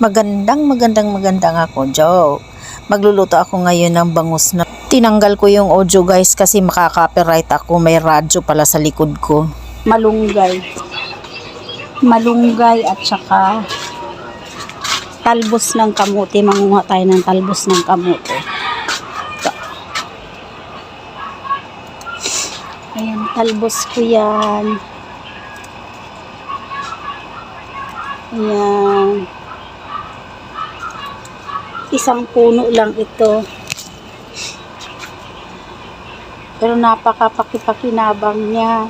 Magandang ako, joke. Magluluto ako ngayon ng bangus na tinanggal ko yung audio guys kasi makaka-copyright ako, may radyo pala sa likod ko. Malunggay at saka talbos ng kamote. Mangunga tayo ng talbos ng kamote. Ayan, talbos ko yan. Ayan. Isang puno lang ito. Pero napaka-pakipakinabang niya.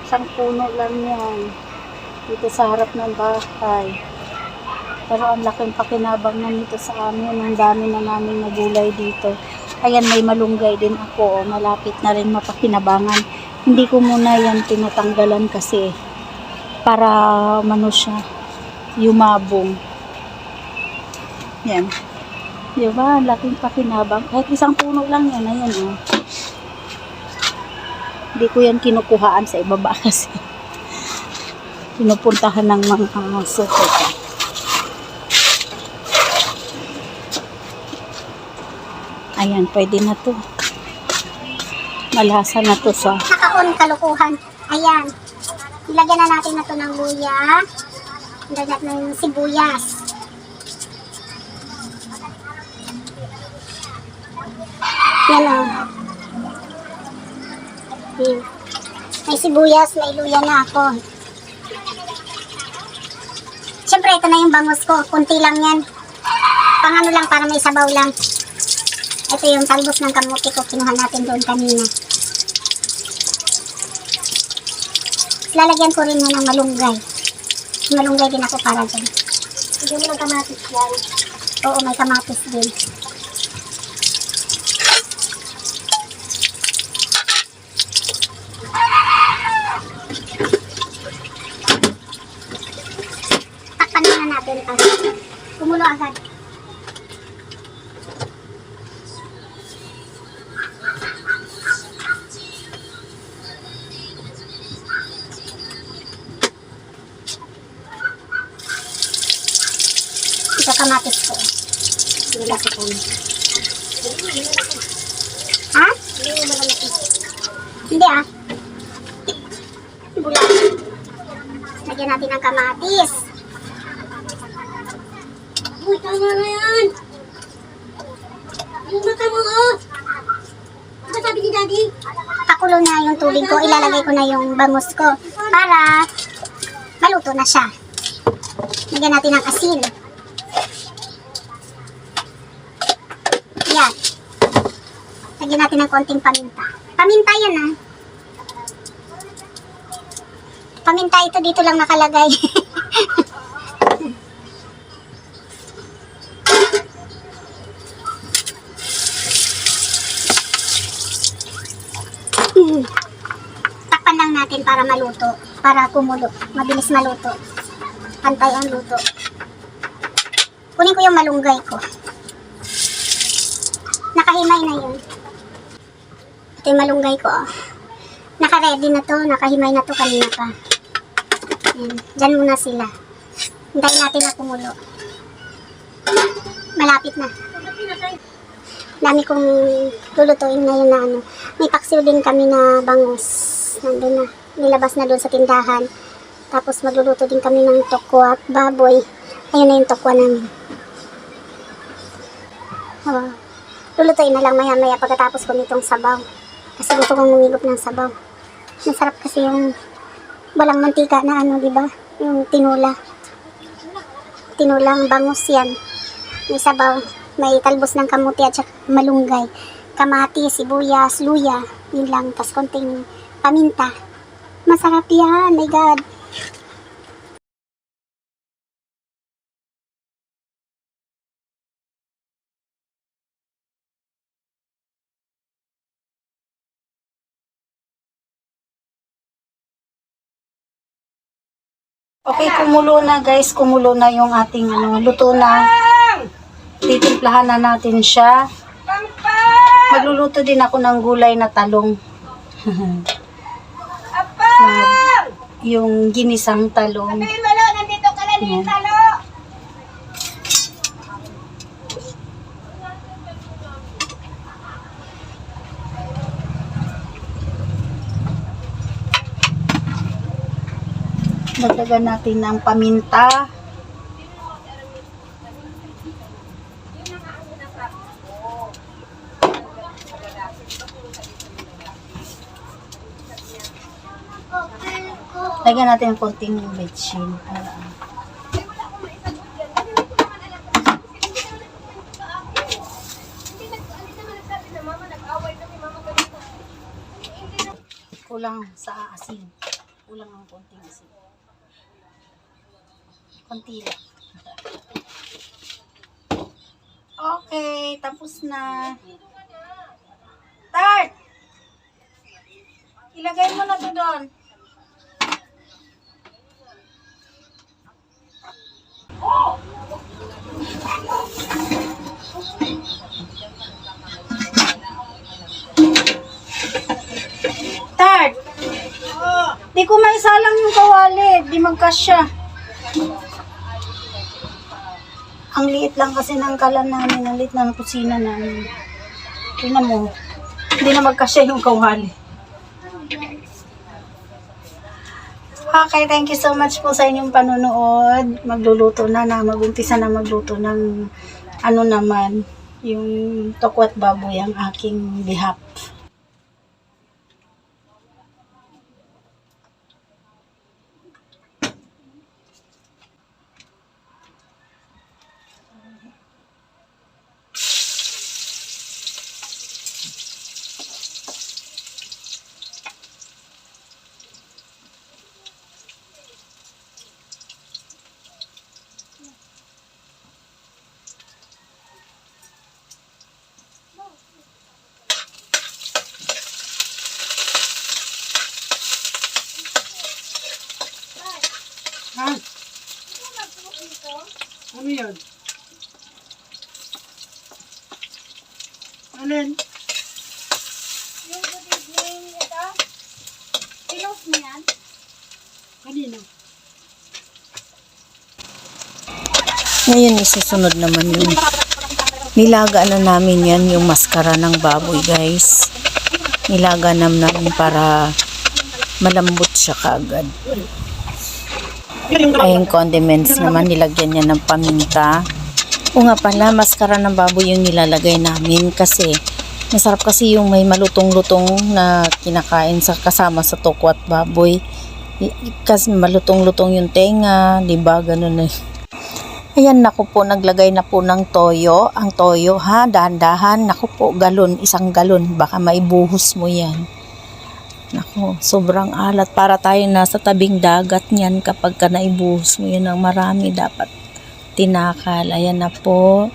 Isang puno lang yan. Dito sa harap ng bahay. Pero ang laking pakinabang na nito sa amin. Ang dami na namin na gulay dito. Ayan, may malunggay din ako. Malapit na rin mapakinabangan. Hindi ko muna yan tinatanggalan kasi para siya yumabong. Yan. Diba? Laking pakinabang. Kahit isang puno lang yan. Ayan, oh. Hindi ko yan kinukuhaan sa ibaba kasi pinupuntahan ng mga suko. Ayan, pwede na to. Malasa na to sa naka-on kalukuhan. Ayan. Ilagyan na natin na to ng luya. Ilagyan na ng sibuyas. Yan o. May sibuyas, may luya na ako. Siyempre, ito na yung bangus ko. Kunti lang yan. Pang ano lang, para may sabaw lang. Ito yung talbos ng kamote ko. Kinuha natin doon kanina. Lalagyan ko rin nga ng malunggay. Malunggay din ako para dyan. Hindi mo ng kamatis yan. Oo, may kamatis din. Takpan na natin para kumulo agad. Ito kamatis ko. Nila ko kami. Ha? Hindi ah. Bulan. Lagyan natin ng kamatis. Uy, tama na yan. Yung mata mo oh. Ano sabi ni Daddy? Pakulo na yung tubig ko. Ilalagay ko na yung bangus ko para maluto na siya. Lagyan natin ng asin. Yan. Lagyan natin ng konting paminta. Paminta yan ah. Paminta ito dito lang nakalagay. Takpan lang natin para maluto. Para kumulo. Mabilis maluto. Pantay ang luto. Kunin ko yung malunggay ko. Nakahimay na yun. Ito yung malunggay ko. Oh. Naka-ready na to. Nakahimay na to kanina pa. Yan. Diyan muna sila. Hintayin natin na kumulo. Malapit na. Dami kong lulutuin ngayon na ano. May paksiw din kami na bangus. Nandun na. Nilabas na doon sa tindahan. Tapos magluluto din kami ng tokwa at baboy. Ayun na yung tokwa namin. Oh. Lulutuin na lang maya-maya pagkatapos ko nitong sabaw. Kasi gusto kong umigop ng sabaw. Masarap kasi yung walang mantika na ano, di ba? Yung tinula. Tinulang bangus yan. May sabaw. May talbos ng kamuti at saka malunggay. Kamati, sibuyas, luya. Yun lang. Tapos konting paminta. Masarap yan. My God. Okay, kumulo na guys. Kumulo na yung ating ano, luto na. Titimplahan na natin siya. Magluluto din ako ng gulay na talong. Yung ginisang talong. niyan. Dagdagan natin ng paminta. Lagyan natin ng konting betchin. Kulang sa asin. Kulang ang konting asin. Konti lang. Okay, tapos na. Tart! Ilagay mo na to doon. Tart! Di ko maisalang yung kawali. Di magkasya. Ang liit lang kasi ng kalan namin. Ang liit ng kusina namin. Tingnan mo. Hindi na magkasya yung kawali. Okay, thank you so much po sa inyong panonood. Magluluto na mag-umpisa na magluto ng ano naman, yung tokwat baboy ang aking bihap. Ha? Ano yun? Alin? Yung good evening, ito. Pinos mo yan? Kanino? Ngayon, isusunod naman yun. Nilaga na namin yan, yung maskara ng baboy, guys. Nilaga namin para malambot siya kaagad. Ay, yung condiments naman, nilagyan niya ng paminta. O nga pala, maskara ng baboy yung nilalagay namin kasi masarap kasi yung may malutong-lutong na kinakain sa kasama sa tokwat baboy. Kasi malutong-lutong yung tenga, di ba? Ganun na. Ayan, naku po, naglagay na po ng toyo. Ang toyo, ha, dahan-dahan. Naku po, galon, 1 galon. Baka maibuhos mo yan. Naku, sobrang alat. Para tayo nasa tabing dagat niyan kapag ka naibuhos mo yan ng marami. Dapat tinakal. Ayan na po.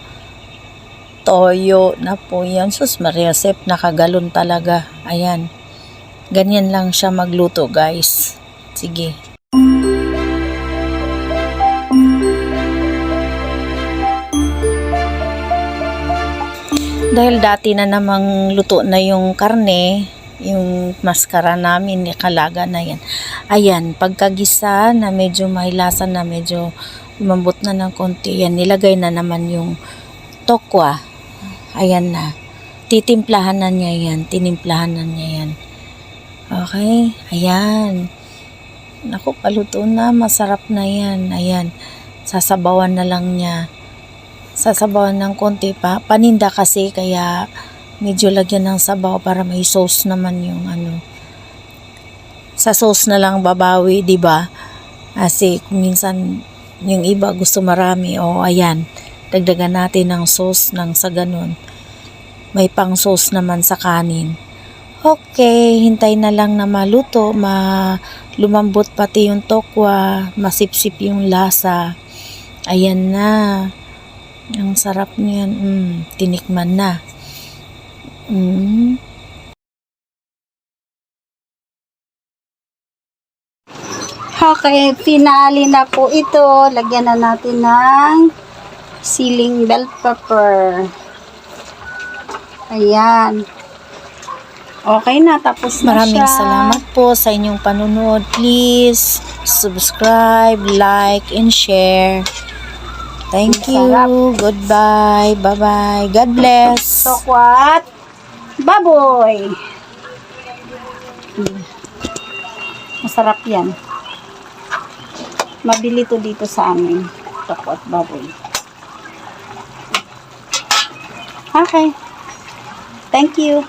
Toyo na po yan. Sus Maria Sep, nakagalon talaga. Ayan. Ganyan lang siya magluto, guys. Sige. Dahil dati na namang luto na yung karne, yung maskara namin, kalaga na yan. Ayan, pagkagisa na medyo may lasa na, medyo lumambot na ng konti, yan, nilagay na naman yung tokwa. Ayan na. Titimplahan na niya yan. Tinimplahan na niya yan. Okay? Ayan. Naku, paluto na. Masarap na yan. Ayan. Sasabawan na lang niya. Sasabawan ng konti pa. Paninda kasi, kaya medyo lagyan ng sabaw para may sauce naman yung ano. Sa sauce na lang babawi, di ba? Kasi kung minsan yung iba gusto marami, o ayan, dagdagan natin ng sauce nang sa ganun. May pang sauce naman sa kanin. Okay, hintay na lang na maluto, lumambot pati yung tokwa, masipsip yung lasa. Ayan na. Ang sarap niyan. Tinikman na. Okay, finale na po ito. Lagyan na natin ng siling bell pepper. Ayan. Okay na, tapos na Maraming siya. salamat po sa inyong panunood. Please subscribe, like, and share. Thank you. Goodbye. Bye-bye. God bless. Tokwat baboy. Masarap yan. Mabili to dito sa amin. Tokwat baboy. Okay. Thank you.